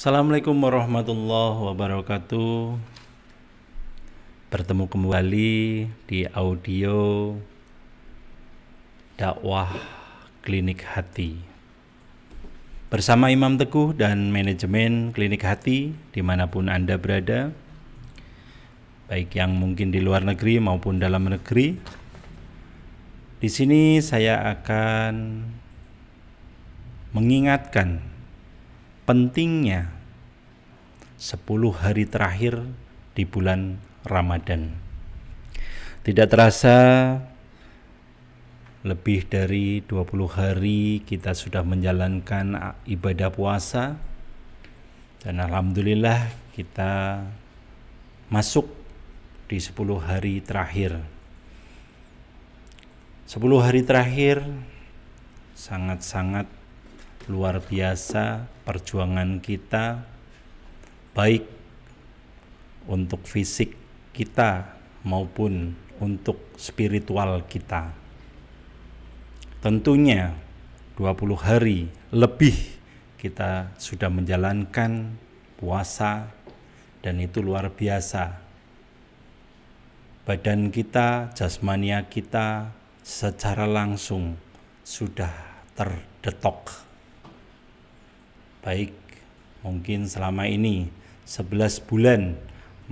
Assalamualaikum warahmatullahi wabarakatuh. Bertemu kembali di audio dakwah Klinik Hati bersama Imam Teguh dan manajemen Klinik Hati dimanapun Anda berada, baik yang mungkin di luar negeri maupun dalam negeri. Di sini saya akan mengingatkan pentingnya 10 hari terakhir di bulan Ramadan. Tidak terasa lebih dari 20 hari kita sudah menjalankan ibadah puasa, dan alhamdulillah kita masuk di 10 hari terakhir. 10 hari terakhir sangat-sangat luar biasa perjuangan kita, baik untuk fisik kita maupun untuk spiritual kita. Tentunya 20 hari lebih kita sudah menjalankan puasa, dan itu luar biasa. Badan kita, jasmania kita secara langsung sudah terdetok. Baik mungkin selama ini 11 bulan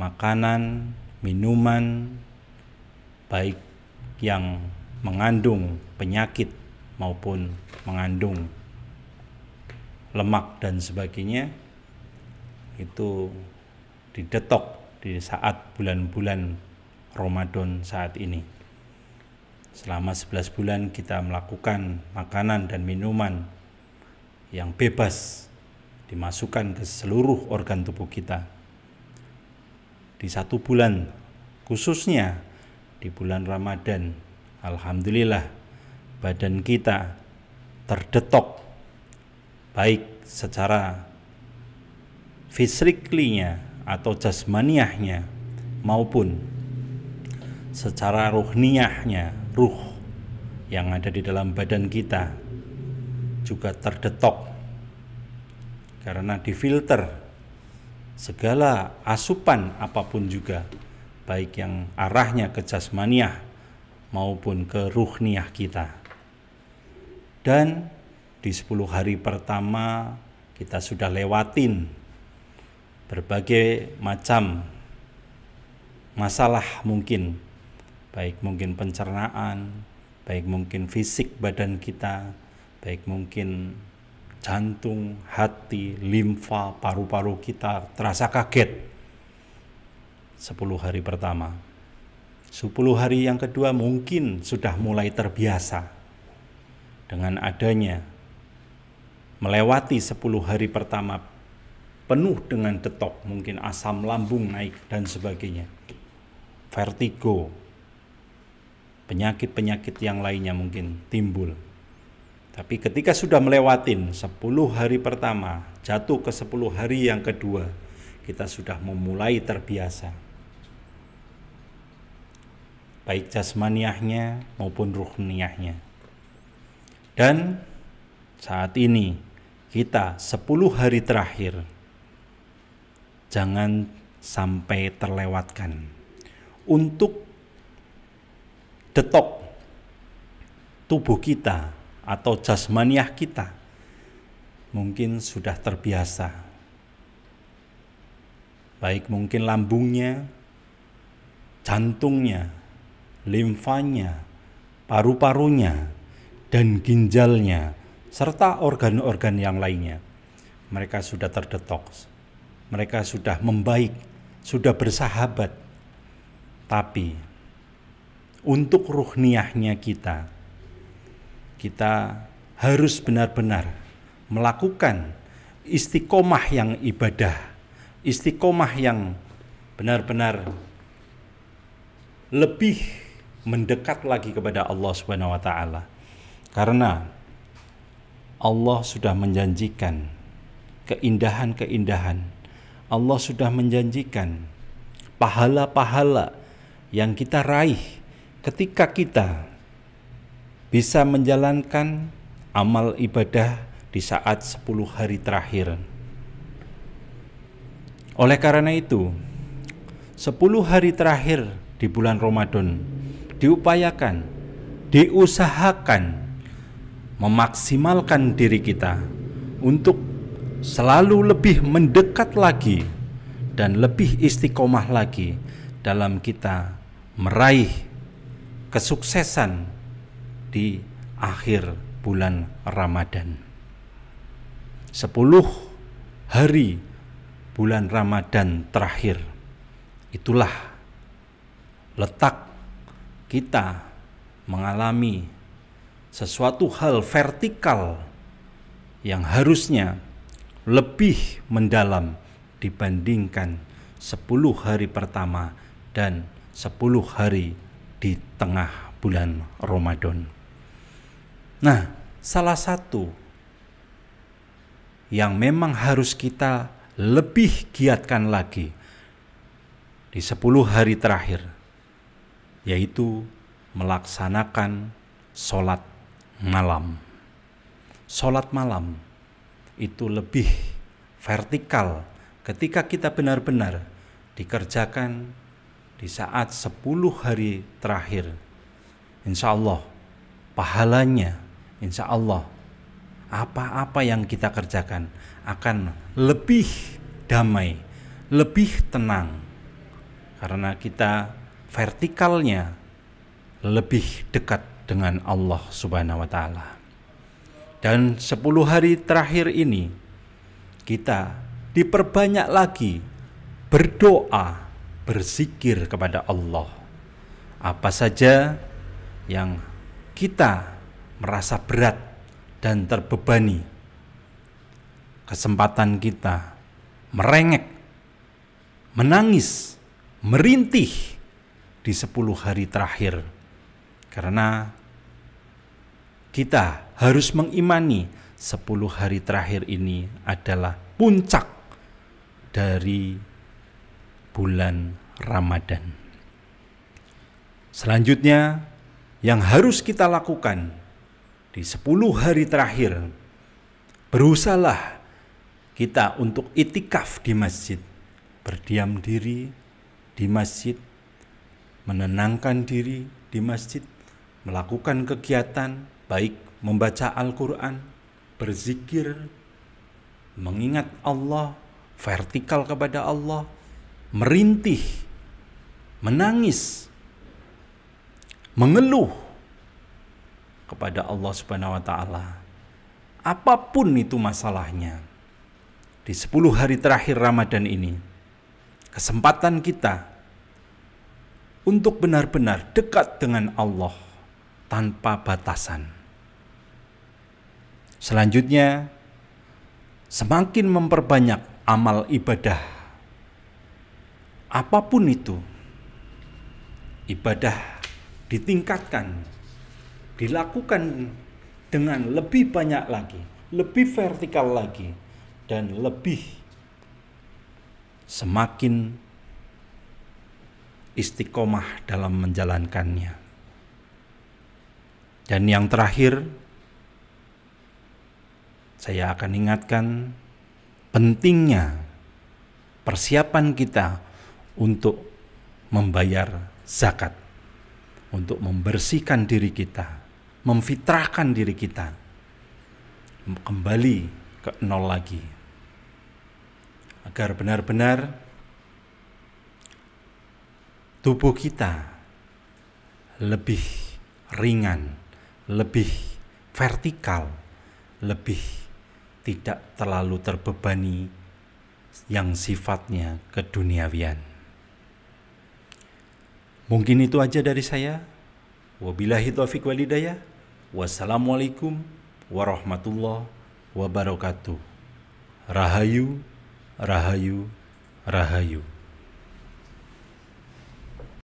makanan, minuman, baik yang mengandung penyakit maupun mengandung lemak dan sebagainya, itu didetok di saat bulan-bulan Ramadan saat ini. Selama 11 bulan kita melakukan makanan dan minuman yang bebas dimasukkan ke seluruh organ tubuh kita. Di 1 bulan, khususnya di bulan Ramadan, alhamdulillah badan kita terdetok, baik secara fisiklinya atau jasmaniahnya maupun secara ruhniyahnya, ruh yang ada di dalam badan kita juga terdetok, karena difilter segala asupan apapun juga, baik yang arahnya ke jasmaniah maupun ke ruhniyah kita. Dan di 10 hari pertama kita sudah lewatin berbagai macam masalah, mungkin baik mungkin pencernaan, baik mungkin fisik badan kita, baik mungkin jantung, hati, limfa, paru-paru kita terasa kaget 10 hari pertama. 10 hari yang kedua mungkin sudah mulai terbiasa dengan adanya melewati 10 hari pertama penuh dengan detok, mungkin asam lambung naik dan sebagainya, vertigo, penyakit-penyakit yang lainnya mungkin timbul. Tapi ketika sudah melewatin 10 hari pertama, jatuh ke 10 hari yang kedua, kita sudah memulai terbiasa, baik jasmaniahnya maupun ruhniyahnya. Dan saat ini kita 10 hari terakhir jangan sampai terlewatkan untuk detok tubuh kita atau jasmaniah kita. Mungkin sudah terbiasa, baik mungkin lambungnya, jantungnya, limfanya, paru-parunya, dan ginjalnya, serta organ-organ yang lainnya. Mereka sudah terdetok, mereka sudah membaik, sudah bersahabat. Tapi untuk ruhniyahnya kita harus benar-benar melakukan istiqomah yang ibadah, istiqomah yang benar-benar lebih mendekat lagi kepada Allah Subhanahu wa taala. Karena Allah sudah menjanjikan keindahan-keindahan. Allah sudah menjanjikan pahala-pahala yang kita raih ketika kita bisa menjalankan amal ibadah di saat 10 hari terakhir. Oleh karena itu, 10 hari terakhir di bulan Ramadan diupayakan, diusahakan memaksimalkan diri kita untuk selalu lebih mendekat lagi dan lebih istiqomah lagi dalam kita meraih kesuksesan di akhir bulan Ramadan. 10 hari bulan Ramadan terakhir, itulah letak kita mengalami sesuatu hal vertikal yang harusnya lebih mendalam dibandingkan 10 hari pertama dan 10 hari di tengah bulan Ramadan. Nah, salah satu yang memang harus kita lebih giatkan lagi di 10 hari terakhir, yaitu melaksanakan sholat malam. Sholat malam itu lebih vertikal ketika kita benar-benar dikerjakan di saat 10 hari terakhir. Insya Allah pahalanya, insya Allah apa-apa yang kita kerjakan akan lebih damai, lebih tenang, karena kita vertikalnya lebih dekat dengan Allah Subhanahu wa Ta'ala. Dan 10 hari terakhir ini kita diperbanyak lagi berdoa, berzikir kepada Allah. Apa saja yang kita merasa berat dan terbebani, kesempatan kita merengek, menangis, merintih di 10 hari terakhir, karena kita harus mengimani 10 hari terakhir ini adalah puncak dari bulan Ramadan. Selanjutnya yang harus kita lakukan di 10 hari terakhir, berusahalah kita untuk itikaf di masjid, berdiam diri di masjid, menenangkan diri di masjid, melakukan kegiatan baik membaca Al-Quran, berzikir, mengingat Allah, vertikal kepada Allah, merintih, menangis, mengeluh kepada Allah Subhanahu wa Ta'ala. Apapun itu masalahnya, di 10 hari terakhir Ramadan ini, kesempatan kita untuk benar-benar dekat dengan Allah tanpa batasan. Selanjutnya, semakin memperbanyak amal ibadah. Apapun itu, ibadah ditingkatkan, dilakukan dengan lebih banyak lagi, lebih vertikal lagi, dan lebih semakin istiqomah dalam menjalankannya. Dan yang terakhir, saya akan ingatkan pentingnya persiapan kita untuk membayar zakat, untuk membersihkan diri kita, memfitrahkan diri kita kembali ke nol lagi, agar benar-benar tubuh kita lebih ringan, lebih vertikal, lebih tidak terlalu terbebani yang sifatnya keduniawian. Mungkin itu aja dari saya. Wabillahi taufiq wal hidayah. Wassalamualaikum warahmatullahi wabarakatuh. Rahayu, rahayu, rahayu.